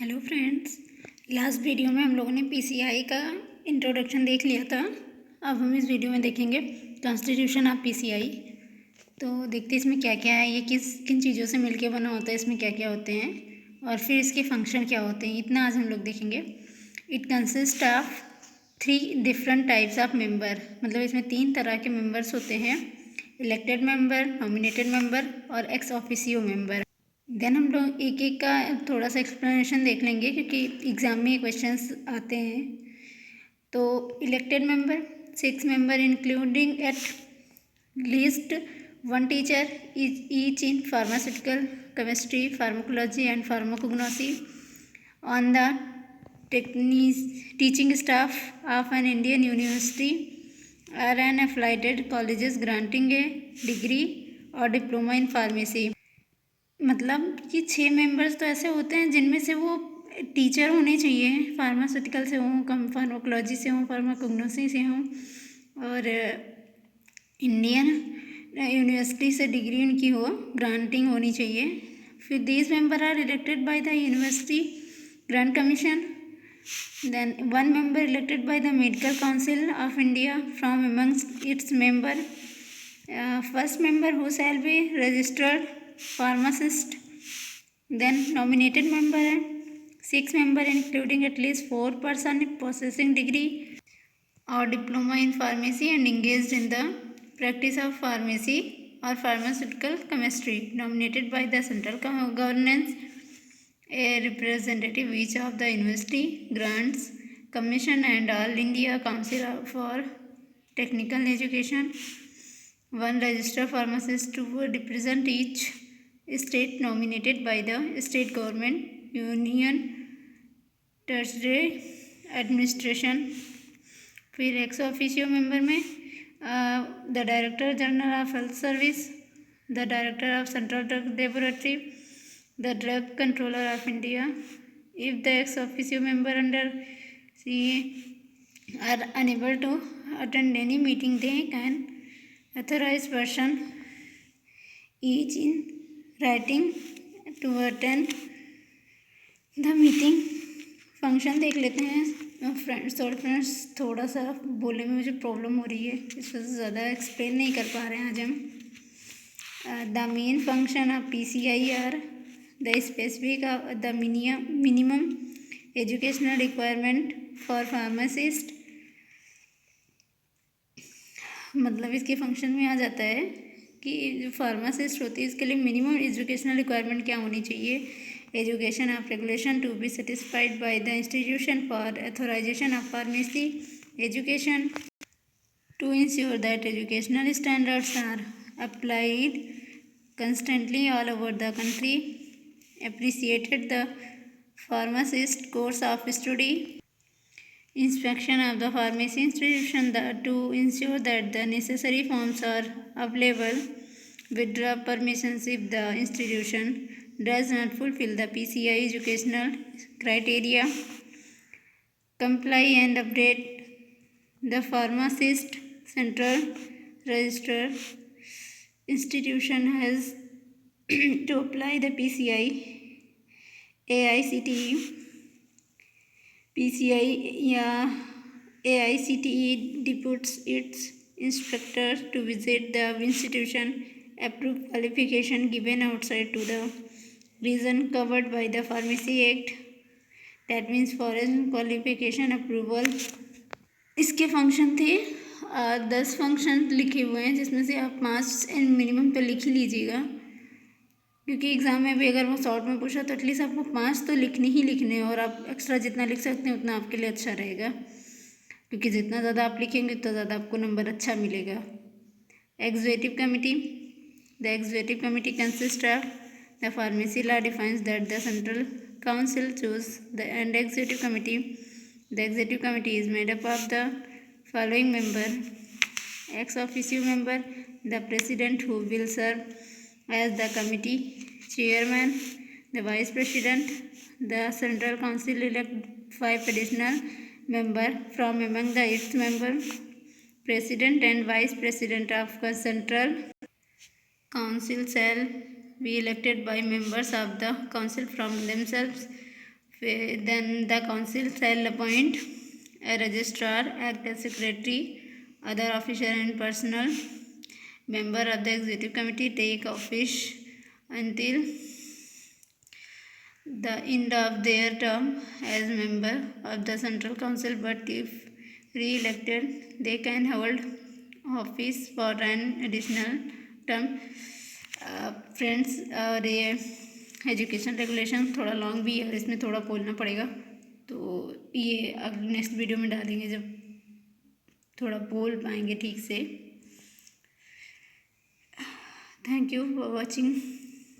Hello friends, last video में हम लोगों ने पीसीआई का इंट्रोडक्शन देख लिया था। अब हम इस वीडियो में देखेंगे कॉन्स्टिट्यूशन ऑफ पीसीआई। तो देखते हैं इसमें क्या क्या है, ये किन चीज़ों से मिलके बना होता है, इसमें क्या क्या होते हैं और फिर इसके फंक्शन क्या होते हैं, इतना आज हम लोग देखेंगे। It consist of 3 different types of member, मतलब इसमें 3 तरह के मेंबर्स होते हैं। इलेक्टेड मेंबर, नॉमिनेटेड मेंबर और एक्स ऑफिसियो मेंबर। देन हम लोग एक एक का थोड़ा सा एक्सप्लेनेशन देख लेंगे क्योंकि एग्ज़ाम में क्वेश्चंस आते हैं। तो elected member 6 member including at least 1 teacher each in pharmaceutical, chemistry, pharmacology and pharmacognosy on the teaching staff of an Indian university or an affiliated colleges granting a degree or diploma in pharmacy। मतलब कि 6 members तो ऐसे होते हैं जिनमें से वो teacher होने चाहिए, फार्मास्यूटिकल से हों, कम फार्माकोलॉजी से हों, फार्माकोग्नोसी से हों और इंडियन यूनिवर्सिटी से डिग्री उनकी हो, ग्रांटिंग होनी चाहिए। फिर these member are elected by the University Grant Commission. Then 1 member elected by the Medical Council of India from amongst its member. First member who shall be registered pharmacist. Then nominated member and 6 member including at least 4 person possessing degree or diploma in pharmacy and engaged in the practice of pharmacy or pharmaceutical chemistry, nominated by the central governance, a representative each of the university grants commission and all India Council for Technical Education. 1 registered pharmacist to represent each state nominated by the state government, union tertiary administration. फिर ex officio member में the director general of health service, the director of central drug laboratory, the drug controller of India. If the ex officio member under CA are unable to attend any meeting, they can authorize person each in writing to attend the meeting. Function देख लेते हैं friends, थोड़ा सा बोलने में मुझे problem हो रही है, इस वजह से ज़्यादा एक्सप्लेन नहीं कर पा रहे हैं आज हम। The main function of PCI are the specific of the minimum educational requirement for pharmacist। मतलब इसके फंक्शन में आ जाता है कि जो फार्मासिस्ट होती है इसके लिए मिनिमम एजुकेशनल रिक्वायरमेंट क्या होनी चाहिए। Education of regulation to be satisfied by the institution for authorisation of pharmacy education to ensure that educational standards are applied constantly all over the country। Appreciated the pharmacist course of study, inspection of the pharmacy institution to ensure that the necessary forms are available, withdraw permissions if the institution does not fulfill the PCI educational criteria, comply and update the pharmacist central register institution has to apply the PCI AICTE PCI या AICTE deputes its inspector to visit the institution, approve qualification given outside to the region covered by the Pharmacy Act, that means foreign qualification approval। इसके function थे 10 function लिखे हुए हैं जिसमें से आप 5 minimum तो लिख ही लीजिएगा क्योंकि एग्ज़ाम में भी अगर वो शॉर्ट में पूछा तो एटलीस्ट आपको 5 तो लिखने ही लिखने हैं और आप एक्स्ट्रा जितना लिख सकते हैं उतना आपके लिए अच्छा रहेगा क्योंकि जितना ज़्यादा आप लिखेंगे उतना ज़्यादा आपको नंबर अच्छा मिलेगा। Executive committee, the executive committee consist of the pharmacy law defines that the central council choose the end executive committee. The executive committee is made up of the following member: ex officio member, the president who will serve as the committee chairman, the vice president, the central council elect 5 additional member from among the its member, president and vice president of the central council shall be elected by members of the council from themselves, Then the council shall appoint a registrar, act as secretary, other officer and personal member of the executive committee take office until the end of their term as member of the central council, but if re-elected they can hold office for an additional term. Friends, और ये education regulation थोड़ा long भी है और इसमें थोड़ा बोलना पड़ेगा, तो ये अब नेक्स्ट वीडियो में डालेंगे जब थोड़ा बोल पाएंगे ठीक से. Thank you for watching.